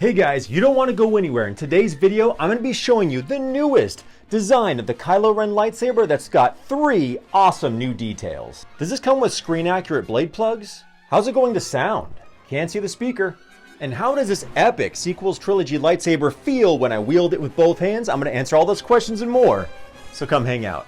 Hey guys, you don't want to go anywhere. In today's video, I'm going to be showing you the newest design of the Kylo Ren lightsaber that's got 3 awesome new details. Does this come with screen accurate blade plugs? How's it going to sound? Can't see the speaker. And how does this epic sequels trilogy lightsaber feel when I wield it with both hands? I'm going to answer all those questions and more, so come hang out.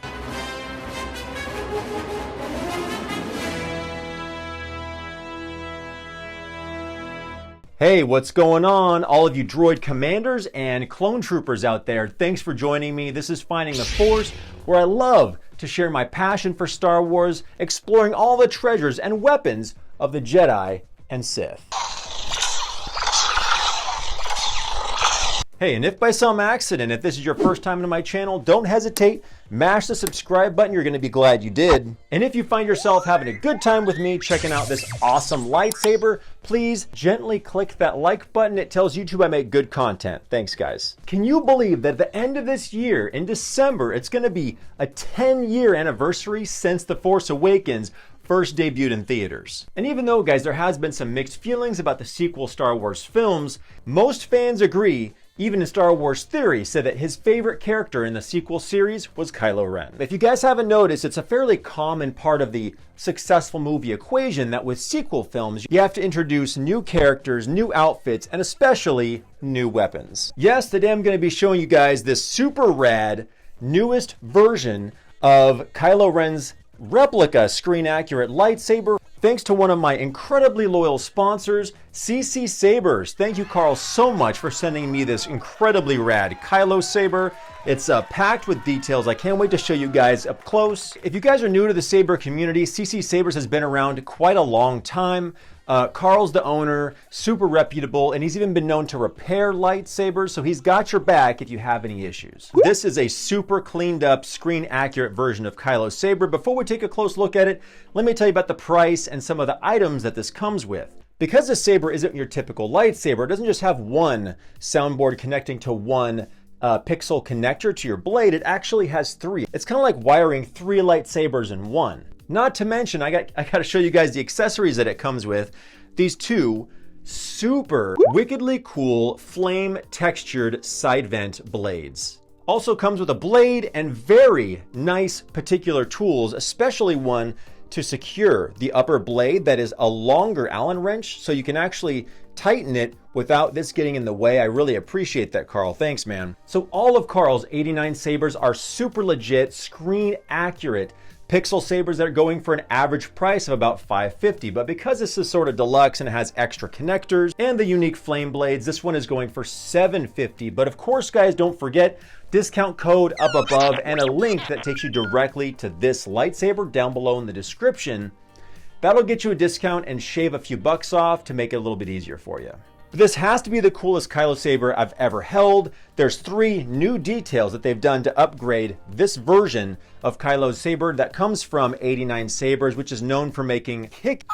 Hey, what's going on? All of you droid commanders and clone troopers out there, thanks for joining me. This is Finding the Force, where I love to share my passion for Star Wars, exploring all the treasures and weapons of the Jedi and Sith. Hey, and if by some accident, if this is your first time to my channel, don't hesitate, mash the subscribe button, you're gonna be glad you did. And if you find yourself having a good time with me checking out this awesome lightsaber, please gently click that like button. It tells YouTube I make good content. Thanks, guys. Can you believe that at the end of this year, in December, it's gonna be a 10-year anniversary since The Force Awakens first debuted in theaters? And even though, guys, there has been some mixed feelings about the sequel Star Wars films, most fans agree, even in Star Wars Theory, said that his favorite character in the sequel series was Kylo Ren. If you guys haven't noticed, it's a fairly common part of the successful movie equation that with sequel films, you have to introduce new characters, new outfits, and especially new weapons. Yes, today I'm going to be showing you guys this super rad, newest version of Kylo Ren's replica screen accurate lightsaber, thanks to one of my incredibly loyal sponsors, CCSabers. Thank you, Carl, so much for sending me this incredibly rad Kylo saber. It's packed with details. I can't wait to show you guys up close. If you guys are new to the saber community, CCSabers has been around quite a long time. Carl's the owner, super reputable, and he's even been known to repair lightsabers, so he's got your back if you have any issues. This is a super cleaned up, screen accurate version of Kylo's saber. Before we take a close look at it, let me tell you about the price and some of the items that this comes with. Because this saber isn't your typical lightsaber, it doesn't just have one soundboard connecting to one pixel connector to your blade, it actually has 3. It's kind of like wiring 3 lightsabers in one. Not to mention, I got to show you guys the accessories that it comes with. These 2 super wickedly cool flame textured side vent blades. Also comes with a blade and very nice particular tools, especially one to secure the upper blade that is a longer Allen wrench, so you can actually tighten it without this getting in the way. I really appreciate that, Carl. Thanks, man. So all of Carl's 89 sabers are super legit, screen accurate pixel sabers that are going for an average price of about $550, but because this is sort of deluxe and it has extra connectors and the unique flame blades, this one is going for $750. But of course, guys, don't forget discount code up above and a link that takes you directly to this lightsaber down below in the description. That'll get you a discount and shave a few bucks off to make it a little bit easier for you. But this has to be the coolest Kylo saber I've ever held. There's 3 new details that they've done to upgrade this version of Kylo's saber that comes from 89 Sabers, which is known for making kick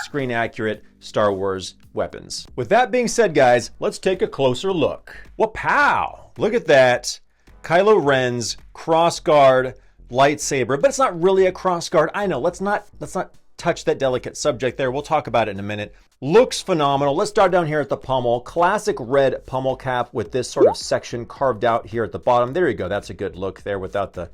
screen accurate Star Wars weapons. With that being said, guys, let's take a closer look. Wapow! Look at that. Kylo Ren's crossguard lightsaber, but it's not really a crossguard. I know, let's not touch that delicate subject there. We'll talk about it in a minute. Looks phenomenal. Let's start down here at the pommel. Classic red pommel cap with this sort of section carved out here at the bottom. There you go. That's a good look there without the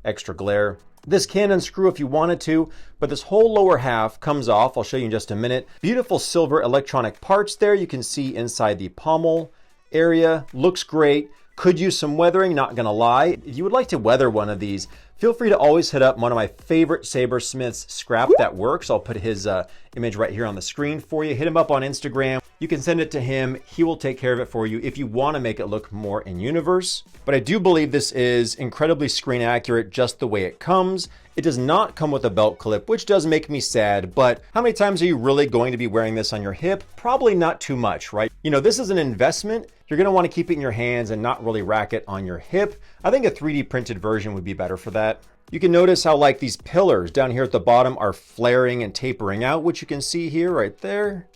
extra glare. This can unscrew if you wanted to, but this whole lower half comes off. I'll show you in just a minute. Beautiful silver electronic parts there. You can see inside the pommel area. Looks great. Could use some weathering, not gonna lie. If you would like to weather one of these, feel free to always hit up one of my favorite sabersmiths, Scrap That Works. I'll put his image right here on the screen for you. Hit him up on Instagram. You can send it to him. He will take care of it for you if you want to make it look more in universe. But I do believe this is incredibly screen accurate just the way it comes. It does not come with a belt clip, which does make me sad, but how many times are you really going to be wearing this on your hip? Probably not too much, right? You know, this is an investment. You're gonna wanna keep it in your hands and not really rack it on your hip. I think a 3D printed version would be better for that. You can notice how like these pillars down here at the bottom are flaring and tapering out, which you can see here right there.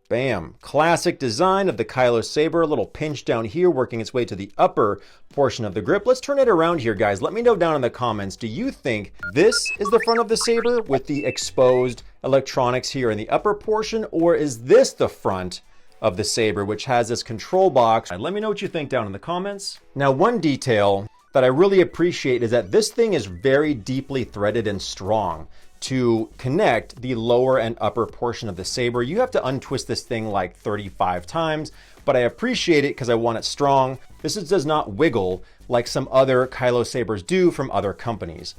Bam. Classic design of the Kylo saber, a little pinch down here working its way to the upper portion of the grip. Let's turn it around here, guys. Let me know down in the comments, do you think this is the front of the saber with the exposed electronics here in the upper portion, or is this the front of the saber, which has this control box. Let me know what you think down in the comments. Now, one detail that I really appreciate is that this thing is very deeply threaded and strong. To connect the lower and upper portion of the saber, you have to untwist this thing like 35 times, but I appreciate it because I want it strong. This does not wiggle like some other Kylo sabers do from other companies.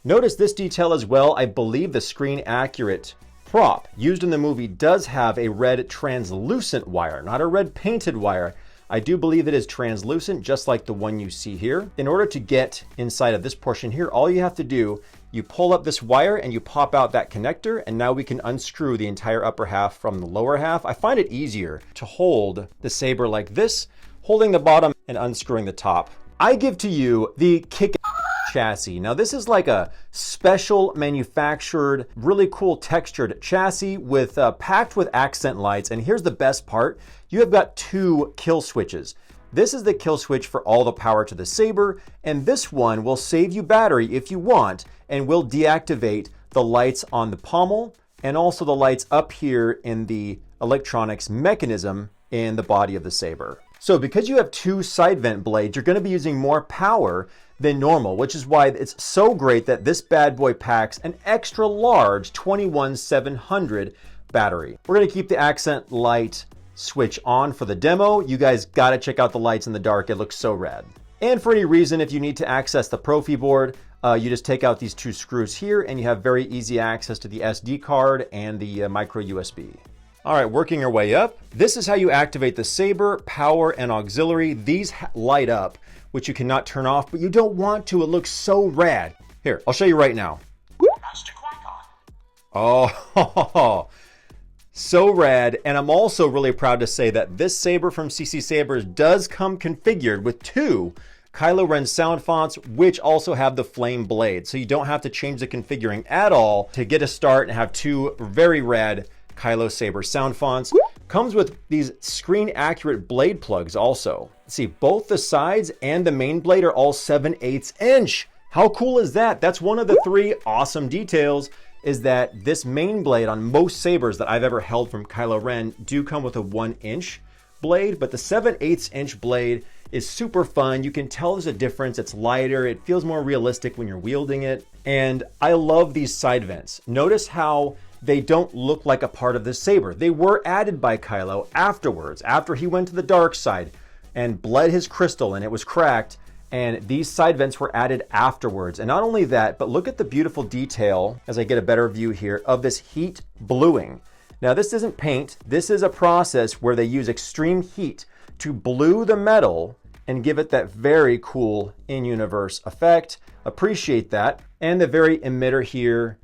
Notice this detail as well. I believe the screen accurate prop used in the movie does have a red translucent wire, not a red painted wire. I do believe it is translucent, just like the one you see here. In order to get inside of this portion here, all you have to do, you pull up this wire and you pop out that connector, and now we can unscrew the entire upper half from the lower half. I find it easier to hold the saber like this, holding the bottom and unscrewing the top. I give to you the kick chassis. Now this is like a special manufactured, really cool textured chassis with packed with accent lights. And here's the best part. You have got 2 kill switches. This is the kill switch for all the power to the saber, and this one will save you battery if you want and will deactivate the lights on the pommel and also the lights up here in the electronics mechanism in the body of the saber. So because you have 2 side vent blades, you're going to be using more power than normal, which is why it's so great that this bad boy packs an extra large 21700 battery. We're going to keep the accent light switch on for the demo. You guys got to check out the lights in the dark. It looks so rad. And for any reason, if you need to access the Profi board, you just take out these 2 screws here and you have very easy access to the SD card and the micro USB. All right, working our way up. This is how you activate the saber, power and auxiliary. These light up, which you cannot turn off, but you don't want to. It looks so rad. Here, I'll show you right now. Oh, so rad. And I'm also really proud to say that this saber from CCSabers does come configured with 2 Kylo Ren sound fonts, which also have the flame blade. So you don't have to change the configuring at all to get a start and have 2 very rad Kylo Saber sound fonts. Comes with these screen accurate blade plugs also. See, both the sides and the main blade are all 7/8 inch. How cool is that? That's one of the 3 awesome details, is that this main blade on most sabers that I've ever held from Kylo Ren do come with a 1 inch blade, but the 7/8 inch blade is super fun. You can tell there's a difference. It's lighter. It feels more realistic when you're wielding it. And I love these side vents. Notice how they don't look like a part of the saber. They were added by Kylo afterwards, after he went to the dark side and bled his crystal and it was cracked. And these side vents were added afterwards. And not only that, but look at the beautiful detail, as I get a better view here, of this heat bluing. Now this isn't paint. This is a process where they use extreme heat to blue the metal and give it that very cool in-universe effect. Appreciate that. And the very emitter here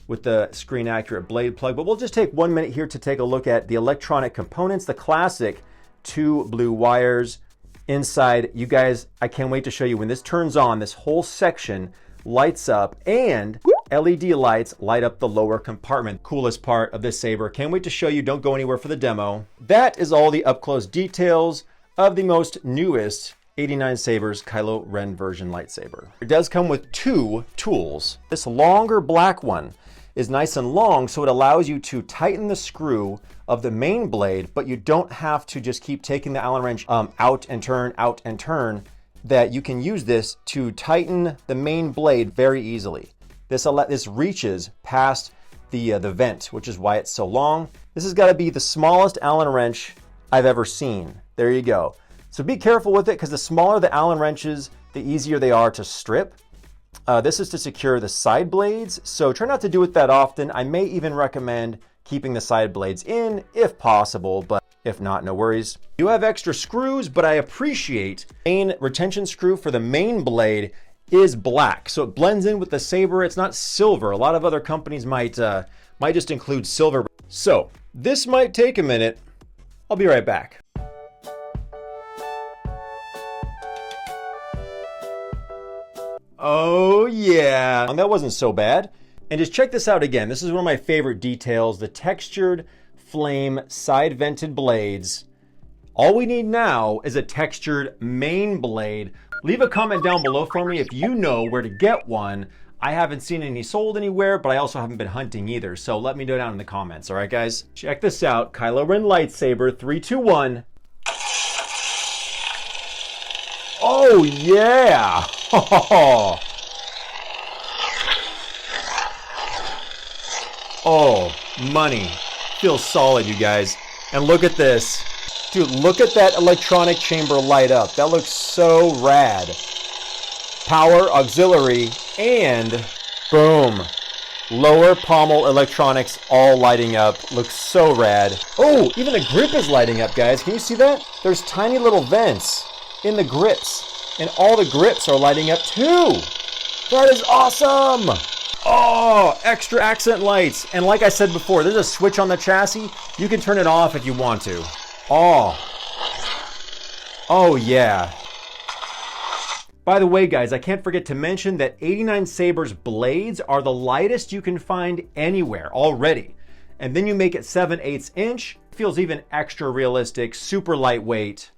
with the screen accurate blade plug. But we'll just take 1 minute here to take a look at the electronic components, the classic 2 blue wires inside. You guys, I can't wait to show you when this turns on. This whole section lights up and LED lights light up the lower compartment. Coolest part of this saber. Can't wait to show you. Don't go anywhere for the demo. That is all the up close details of the most newest 89 Sabers Kylo Ren version lightsaber. It does come with 2 tools. This longer black one is nice and long, so it allows you to tighten the screw of the main blade, but you don't have to just keep taking the Allen wrench out and turn, that you can use this to tighten the main blade very easily. This reaches past the vent, which is why it's so long. This has got to be the smallest Allen wrench I've ever seen. There you go. So be careful with it, because the smaller the Allen wrenches, the easier they are to strip. This is to secure the side blades, so try not to do it that often. I may even recommend keeping the side blades in if possible, but if not, no worries. You have extra screws, but I appreciate the main retention screw for the main blade is black, so it blends in with the saber. It's not silver. A lot of other companies might just include silver. So this might take a minute. I'll be right back. Oh yeah, that wasn't so bad. And just check this out again. This is one of my favorite details, the textured flame side vented blades. All we need now is a textured main blade. Leave a comment down below for me if you know where to get one. I haven't seen any sold anywhere, but I also haven't been hunting either. So let me know down in the comments. All right, guys? Check this out. Kylo Ren lightsaber, 3, 2, 1. Oh, yeah. Oh, money. Feels solid, you guys. And look at this. Dude, look at that electronic chamber light up. That looks so rad. Power, auxiliary, and boom. Lower pommel electronics all lighting up. Looks so rad. Oh, even the grip is lighting up, guys. Can you see that? There's tiny little vents in the grips. And all the grips are lighting up too. That is awesome. Oh, extra accent lights. And like I said before, there's a switch on the chassis. You can turn it off if you want to. Oh. Oh, yeah. By the way, guys, I can't forget to mention that 89 Sabers blades are the lightest you can find anywhere already. And then you make it 7/8 inch. Feels even extra realistic, super lightweight.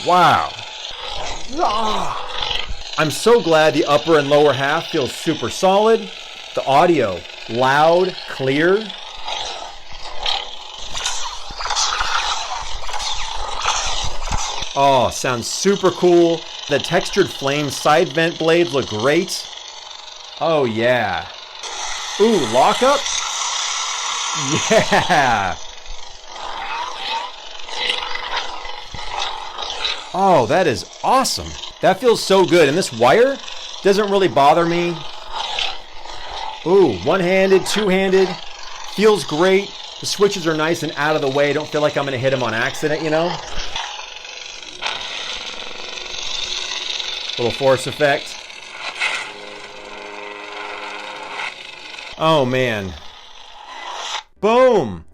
Wow. I'm so glad the upper and lower half feels super solid. The audio, loud, clear. Oh, sounds super cool. The textured flame side vent blades look great. Oh yeah. Ooh, lockup? Yeah. Oh, that is awesome. That feels so good. And this wire doesn't really bother me. Ooh, one-handed, two-handed. Feels great. The switches are nice and out of the way. Don't feel like I'm gonna hit them on accident, you know? Little force effect. Oh man. Boom.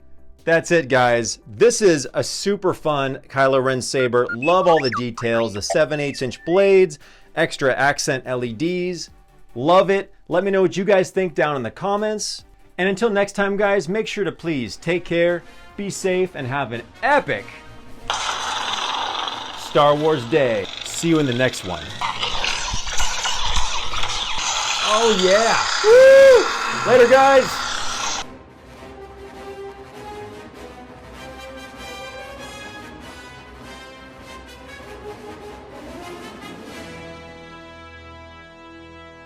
That's it, guys. This is a super fun Kylo Ren saber. Love all the details. The 7/8 inch blades, extra accent LEDs. Love it. Let me know what you guys think down in the comments. And until next time, guys, make sure to please take care, be safe, and have an epic Star Wars day. See you in the next one. Oh yeah. Woo! Later, guys.